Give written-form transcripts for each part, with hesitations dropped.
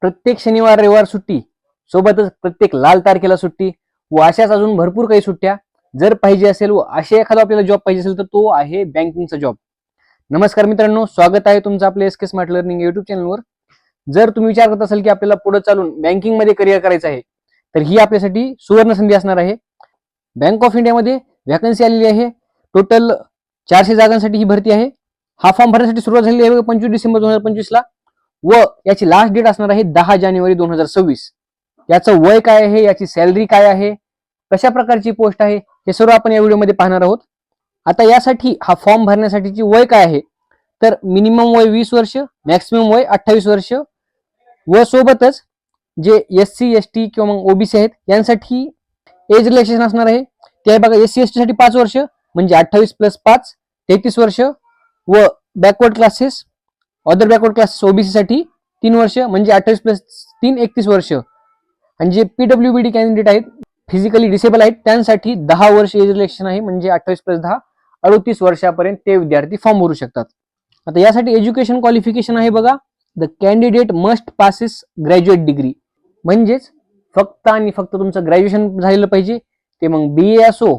प्रत्येक शनिवार रविवार सुट्टी, सोबतच प्रत्येक लाल तारखेला सुट्टी व अशाच अजून भरपूर काही सुट्ट्या जर पाहिजे असेल व असे एखादा आपल्याला जॉब पाहिजे असेल तर तो आहे बँकिंगचा जॉब. नमस्कार मित्रांनो, स्वागत आहे तुमचं आपल्या एसके स्मार्ट लर्निंग युट्यूब चॅनलवर. जर तुम्ही विचार करत असाल की आपल्याला पुढे चालून बँकिंग मध्ये करिअर करायचं आहे तर ही आपल्यासाठी सुवर्ण संधी असणार आहे. बँक ऑफ इंडियामध्ये व्हॅकन्सी आलेली आहे. टोटल 400 जागांसाठी ही भरती आहे. हा फॉर्म भरण्यासाठी सुरुवात झालेली आहे 25 डिसेंबर 2025 ला व याची लास्ट डेट असणार आहे 10 जानेवारी 2026. याचं वय काय आहे, याची सॅलरी काय आहे, कशा प्रकारची पोस्ट आहे, हे सर्व आपण या व्हिडिओमध्ये पाहणार आहोत. आता यासाठी हा फॉर्म भरण्यासाठीची वय काय आहे तर मिनिमम वय 20 वर्ष, मॅक्सिमम वय 28 वर्ष व सोबतच जे SC ST किंवा मग ओबीसी आहेत यांसाठी एज रिलॅक्सेशन असणार आहे. ते आहे बघा, SC ST साठी 5 वर्ष म्हणजे 28 + 5 33 वर्ष व backward classes, other backward classes OBC साठी 3 वर्ष म्हणजे 28 + 3 31 वर्ष. आणि जे PWBD कॅन्डिडेट आहेत, फिजिकली डिसेबल आहेत, त्यांसाठी 10 वर्ष एज रिलॅक्सेशन आहे म्हणजे 28 + 10 38 वर्षापर्यंत ते विद्यार्थी फॉर्म भरू शकतात. आता यासाठी एज्युकेशन क्वालिफिकेशन आहे बघा, the candidate must passes graduate degree, म्हणजेच फक्त आणि फक्त तुमचं ग्रॅज्युएशन झालेलं पाहिजे. ते मग BA असो,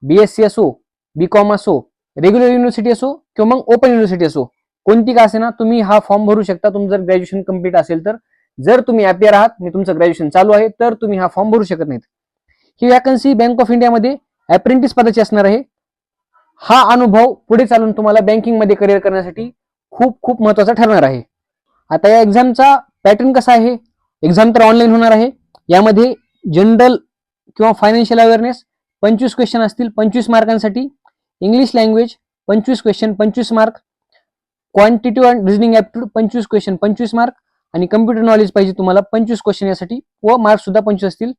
BSc असो, BCom असो, रेग्युलर युनिव्हर्सिटी असो किंवा मग ओपन युनिव्हर्सिटी असो, कोणती का असे ना, तुम्ही हा फॉर्म भरू शकता. तुमचं जर ग्रॅज्युएशन कम्प्लीट असेल तर. जर तुम्ही अपियर आहात आणि तुमचं ग्रॅज्युएशन चालू आहे तर तुम्ही हा फॉर्म भरू शकत नाहीत. ही वॅकन्सी बँक ऑफ इंडियामध्ये अप्रेंटिस पदाची असणार आहे. हा अनुभव पुढे चालून तुम्हाला बँकिंग मध्ये करिअर करण्यासाठी खूप खूप महत्वाचा ठरणार आहे. आता या एक्झामचा पॅटर्न कसा आहे? एक्झाम तर ऑनलाईन होणार आहे. यामध्ये जनरल किंवा फायनान्शियल अवेअरनेस 25 क्वेश्चन असतील 25 मार्कांसाठी, English language 25 question 25 mark, quantitative and reasoning aptitude 25 question 25 mark आणि कम्प्युटर नॉलेज पाहिजे तुम्हाला 25 क्वेश्चन यासाठी व मार्क्स सुद्धा 25 असतील.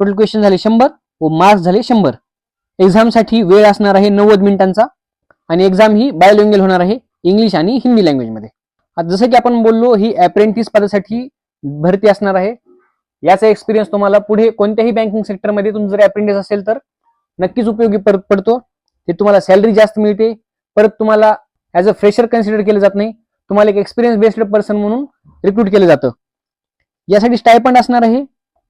टोटल क्वेश्चन झाले 100 व मार्क्स झाले 100. एक्झामसाठी वेळ असणार आहे 90 मिनिटांचा आणि एक्झाम ही बायलिंग्वल होणार आहे, इंग्लिश आणि हिंदी लँग्वेजमध्ये. आता जसं की आपण बोललो, ही अप्रेंटिस पदासाठी भरती असणार आहे. याचा एक्सपिरियन्स तुम्हाला पुढे कोणत्याही बँकिंग सेक्टरमध्ये तुमचं जर अप्रेंटिस असेल तर नक्कीच उपयोगी पडतो. ते तुम्हाला सॅलरी जास्त मिळते, परत तुम्हाला ॲज अ फ्रेशर कन्सिडर केलं जात नाही, तुम्हाला एक एक्सपिरियन्स बेस्ड पर्सन म्हणून रिक्रूट केलं जातं. यासाठी स्टायपंड असणार आहे.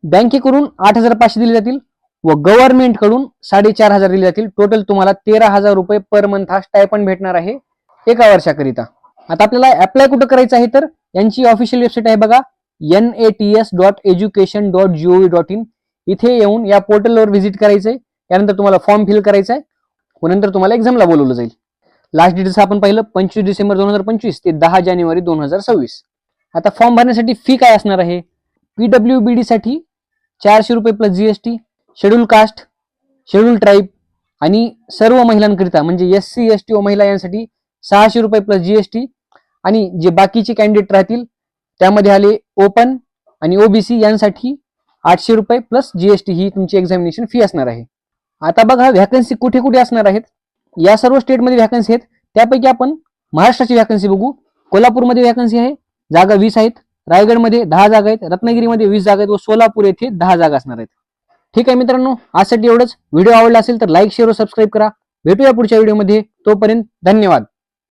बँकेकडून 8,500 दिले जातील व गव्हर्नमेंट कडून 4,500 दिले जातील. टोटल तुम्हाला 13,000 रुपये पर मंथ हा स्टायपंड भेटणार आहे एका वर्षाकरिता. आता आपल्याला अप्लाय कुठं करायचं आहे तर यांची ऑफिशियल वेबसाईट आहे बघा, nats.education.gov.in. इथे येऊन या पोर्टलवर व्हिजिट करायचंय. त्यानंतर तुम्हाला फॉर्म फिल करायचा आहे व नंतर तुम्हाला एक्झामला बोलवलं जाईल. लास्ट डेट आपण पाहिलं 25 डिसेंबर 2025 ते 10 जानेवारी 2026. आता फॉर्म भरण्यासाठी फी काय असणार आहे? PWBD साठी 400 रुपये + GST, schedule caste, schedule tribe आणि सर्व महिलांकरिता म्हणजे SC ST व महिला यांसाठी 600 रुपये + GST आणि जे बाकीचे कॅन्डिडेट राहतील त्यामध्ये आले ओपन आणि ओबीसी यांसाठी 800 रुपये + GST ही तुमची एक्झामिनेशन फी असणार आहे. आता बघा व्हॅकन्सी कुठे कुठे असणार आहेत. या सर्व स्टेटमध्ये व्हॅकन्सी आहेत. त्यापैकी आपण महाराष्ट्राची व्हॅकन्सी बघू. कोल्हापूरमध्ये व्हॅकन्सी आहे, जागा 20 आहेत. रायगडमध्ये 10 जागा आहेत, रत्नागिरीमध्ये 20 जागा आहेत व सोलापूर येथे 10 जागा असणार आहेत. ठीक आहे मित्रांनो, आजसाठी एवढंच. व्हिडिओ आवडला असेल तर लाईक, शेअर व सबस्क्राईब करा. भेटूया पुढच्या व्हिडिओमध्ये. तोपर्यंत धन्यवाद.